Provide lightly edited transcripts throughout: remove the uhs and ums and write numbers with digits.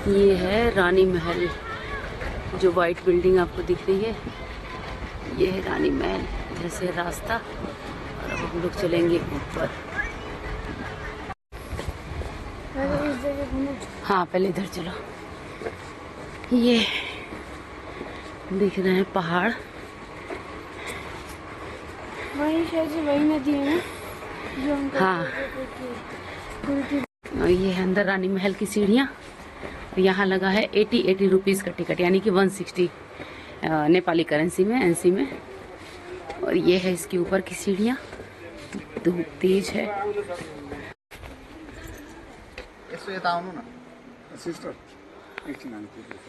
ये है रानी महल, जो वाइट बिल्डिंग आपको दिख रही है, ये है रानी महल। इधर से रास्ता, और अब हम लोग चलेंगे ऊपर। हाँ, पहले इधर चलो। ये दिख रहे हैं पहाड़, वही शायद से वही नदी है ना जो हम हाँ। और ये है अंदर रानी महल की सीढ़ियाँ। यहाँ लगा है 80 रुपीज़ का टिकट, यानी कि 160 नेपाली करेंसी में, एनसी में। और ये है इसके ऊपर की सीढ़ियाँ, धूप तेज है।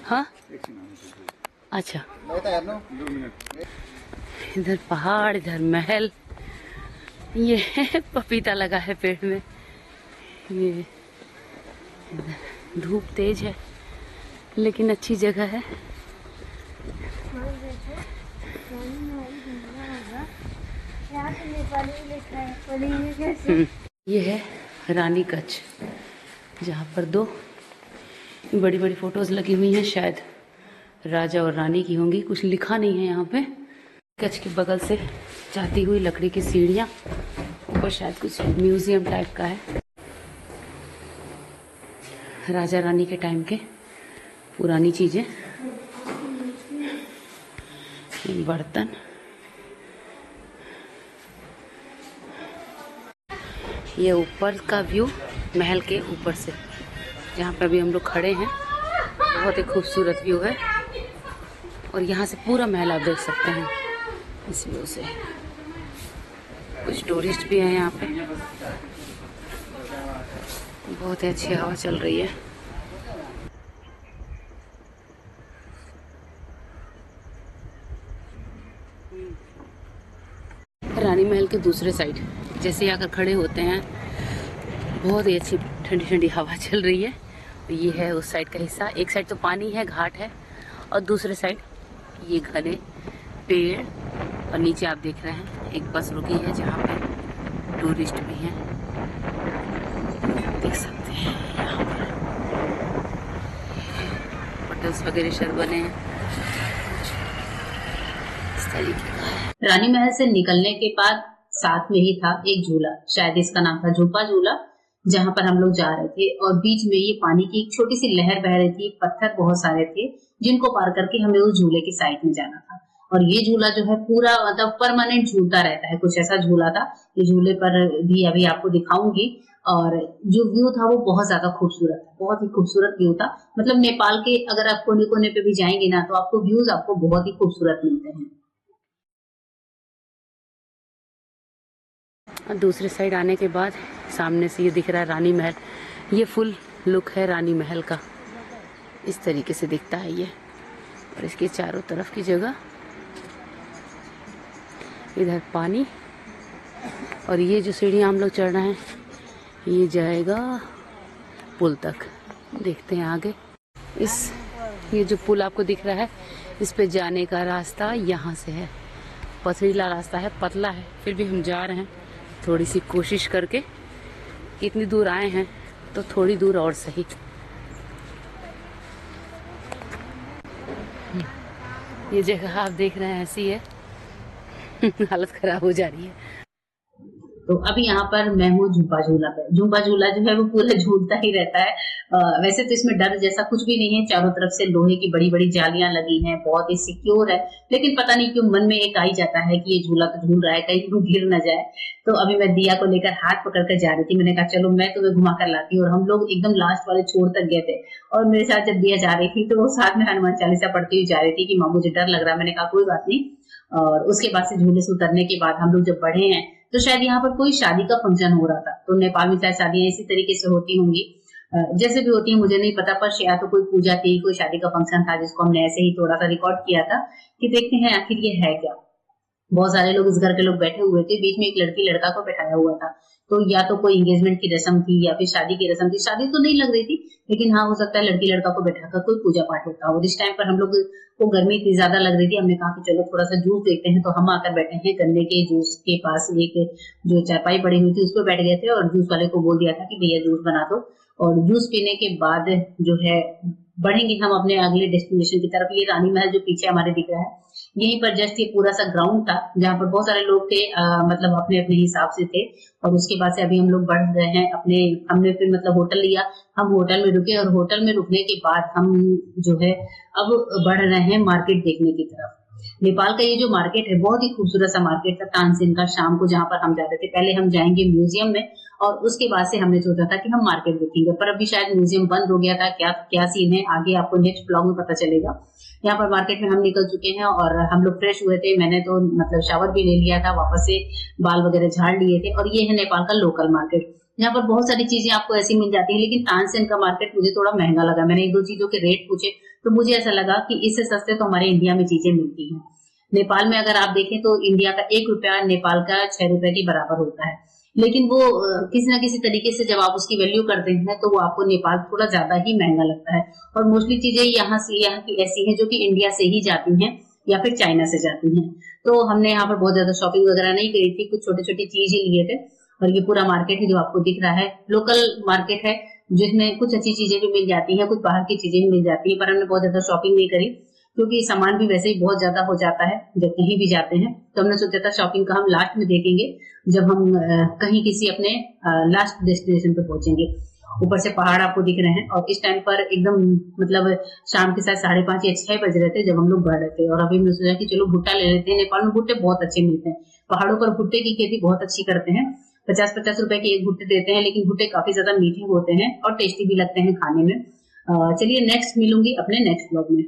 हाँ, अच्छा। इधर पहाड़, इधर महल। ये पपीता लगा है पेड़ में। ये धूप तेज है, लेकिन अच्छी जगह है। ये है रानी कच्छ, जहाँ पर दो बड़ी बड़ी फोटोज लगी हुई हैं, शायद राजा और रानी की होंगी। कुछ लिखा नहीं है यहाँ पे। कच्छ के बगल से जाती हुई लकड़ी की सीढ़ियाँ, ऊपर शायद कुछ म्यूजियम टाइप का है, राजा रानी के टाइम के पुरानी चीजें, बर्तन। ये ऊपर का व्यू महल के ऊपर से, जहाँ पर अभी हम लोग खड़े हैं, बहुत ही खूबसूरत व्यू है। और यहाँ से पूरा महल आप देख सकते हैं इस व्यू से। कुछ टूरिस्ट भी हैं यहाँ पे। बहुत ही अच्छी हवा चल रही है। रानी महल के दूसरे साइड जैसे ही आकर खड़े होते हैं, बहुत ही अच्छी ठंडी ठंडी हवा चल रही है। ये है उस साइड का हिस्सा। एक साइड तो पानी है, घाट है, और दूसरे साइड ये घने पेड़। और नीचे आप देख रहे हैं एक बस रुकी है, जहाँ पे टूरिस्ट भी हैं, देख सकते हैं। यहाँ पर होटल्स वगैरह शहर बने हैं, इस तरीके का है। रानी महल से निकलने के बाद साथ में ही था एक झूला, शायद इसका नाम था झूपा झूला, जहाँ पर हम लोग जा रहे थे। और बीच में ये पानी की एक छोटी सी लहर बह रही थी, पत्थर बहुत सारे थे, जिनको पार करके हमें उस झूले की साइड में जाना था। और ये झूला जो है पूरा मतलब परमानेंट झूलता रहता है, कुछ ऐसा झूला था। ये झूले पर भी अभी आपको दिखाऊंगी। और जो व्यू था वो बहुत ज्यादा खूबसूरत था, बहुत ही खूबसूरत व्यू था। मतलब नेपाल के अगर आप कोने कोने पे भी जाएंगे ना, तो आपको व्यूज आपको बहुत ही खूबसूरत मिलते हैं। और दूसरे साइड आने के बाद सामने से ये दिख रहा है रानी महल। ये फुल लुक है रानी महल का, इस तरीके से दिखता है ये। और इसके चारों तरफ की जगह, इधर पानी। और ये जो सीढ़ियाँ हम लोग चढ़ रहे हैं, ये जाएगा पुल तक। देखते हैं आगे। ये जो पुल आपको दिख रहा है, इस पे जाने का रास्ता यहाँ से है। पथरीला रास्ता है, पतला है, फिर भी हम जा रहे हैं थोड़ी सी कोशिश करके। इतनी दूर आए हैं तो थोड़ी दूर और सही। ये जगह आप देख रहे हैं ऐसी है हालत खराब हो जा रही है। तो अभी यहाँ पर मैं हूँ झूपा झूला पे। झूपा झूला जो है वो पूरा झूलता ही रहता है। वैसे तो इसमें डर जैसा कुछ भी नहीं है, चारों तरफ से लोहे की बड़ी बड़ी जालियां लगी हैं, बहुत ही सिक्योर है। लेकिन पता नहीं क्यों मन में एक आ ही जाता है कि ये झूला तो झूल रहा है, कहीं वो गिर न जाए। तो अभी मैं दिया को लेकर हाथ पकड़ कर जा रही थी। मैंने कहा चलो मैं तुम्हें घुमा कर लाती हूँ। और हम लोग एकदम लास्ट वाले छोर तक गए थे, और मेरे साथ जब दिया जा रही थी तो वो साथ में हनुमान चालीसा पढ़ती हुई जा रही थी कि माँ मुझे डर लग रहा है। मैंने कहा कोई बात नहीं। और उसके बाद से झूले से उतरने के बाद हम लोग जब बढ़े हैं, तो शायद यहाँ पर कोई शादी का फंक्शन हो रहा था। तो नेपाल में शायद शादियां इसी तरीके से होती होंगी, जैसे भी होती है मुझे नहीं पता, पर शायद तो कोई पूजा थी, कोई शादी का फंक्शन था, जिसको हमने ऐसे ही थोड़ा सा रिकॉर्ड किया था कि देखते हैं आखिर ये है क्या। बहुत सारे लोग इस घर के लोग बैठे हुए थे, बीच में एक लड़की लड़का को बैठाया हुआ था। तो या तो कोई एंगेजमेंट की रस्म थी या फिर शादी की रस्म थी। शादी तो नहीं लग रही थी, लेकिन हाँ हो सकता है लड़की लड़का को बैठाकर कोई पूजा पाठ होता। और इस टाइम पर हम लोग को गर्मी इतनी ज्यादा लग रही थी, हमने कहा कि चलो थोड़ा सा जूस देखते हैं। तो हम आकर बैठे हैं गन्ने के जूस के पास, एक जो चारपाई पड़ी हुई थी उस पर बैठ गए थे, और जूस वाले को बोल दिया था कि भैया जूस बना दो। और जूस पीने के बाद जो है बढ़ेंगे हम अपने अगले डेस्टिनेशन की तरफ। ये रानी महल जो पीछे हमारे दिख रहा है, यहीं पर जस्ट ये पूरा सा ग्राउंड था जहाँ पर बहुत सारे लोग थे, मतलब अपने अपने हिसाब से थे। और उसके बाद से अभी हम लोग बढ़ रहे हैं अपने, हमने फिर मतलब होटल लिया, हम होटल में रुके और होटल में रुकने के बाद हम जो है अब बढ़ रहे हैं मार्केट देखने की तरफ। नेपाल का ये जो मार्केट है बहुत ही खूबसूरत सा मार्केट था तानसेन का, शाम को जहाँ पर हम जाते थे। पहले हम जाएंगे म्यूजियम में और उसके बाद से हमने सोचा था कि हम मार्केट देखेंगे, पर अभी शायद म्यूजियम बंद हो गया था। क्या क्या सीन है आगे आपको नेक्स्ट ब्लॉग में पता चलेगा। यहाँ पर मार्केट में हम निकल चुके हैं और हम लोग फ्रेश हुए थे, मैंने तो मतलब शावर भी ले लिया था, वापस से बाल वगैरह झाड़ लिए थे। और ये है नेपाल का लोकल मार्केट, यहाँ पर बहुत सारी चीजें आपको ऐसी मिल जाती है। लेकिन तानसेन का मार्केट मुझे थोड़ा महंगा लगा। मैंने एक दो चीजों के रेट पूछे तो मुझे ऐसा लगा कि इससे सस्ते तो हमारे इंडिया में चीजें मिलती हैं। नेपाल में अगर आप देखें तो इंडिया का 1 रुपया नेपाल का 6 रुपए के बराबर होता है। लेकिन वो किसी ना किसी तरीके से जब आप उसकी वैल्यू करते हैं तो वो आपको नेपाल थोड़ा ज्यादा ही महंगा लगता है। और मोस्टली चीजें यहाँ की ऐसी हैं जो कि इंडिया से ही जाती हैं या फिर चाइना से जाती हैं। तो हमने यहाँ पर बहुत ज्यादा शॉपिंग वगैरह नहीं करी थी, कुछ छोटी छोटी चीज ही लिए थे। और ये पूरा मार्केट है जो आपको दिख रहा है, लोकल मार्केट है जिसमें कुछ अच्छी चीजें भी मिल जाती हैं, कुछ बाहर की चीजें भी मिल जाती हैं। पर हमने बहुत ज्यादा शॉपिंग नहीं करी क्योंकि सामान भी वैसे ही बहुत ज्यादा हो जाता है जब कहीं भी जाते हैं। तो हमने सोचा था शॉपिंग का हम लास्ट में देखेंगे जब हम कहीं किसी अपने लास्ट डेस्टिनेशन पे पहुंचेंगे। ऊपर से पहाड़ आपको दिख रहे हैं और इस टाइम पर एकदम मतलब शाम के साथ 5:30 या 6 बज रहे थे जब हम लोग बढ़ रहे थे। और अभी हमने सोचा कि चलो भुट्टा ले लेते हैं, नेपाल में भुट्टे बहुत अच्छे मिलते हैं, पहाड़ों पर भुट्टे की खेती बहुत अच्छी करते हैं। 50-50 रुपए के एक भुट्टे देते हैं, लेकिन भुट्टे काफी ज्यादा मीठे होते हैं और टेस्टी भी लगते हैं खाने में। चलिए नेक्स्ट मिलूंगी अपने नेक्स्ट ब्लॉग में।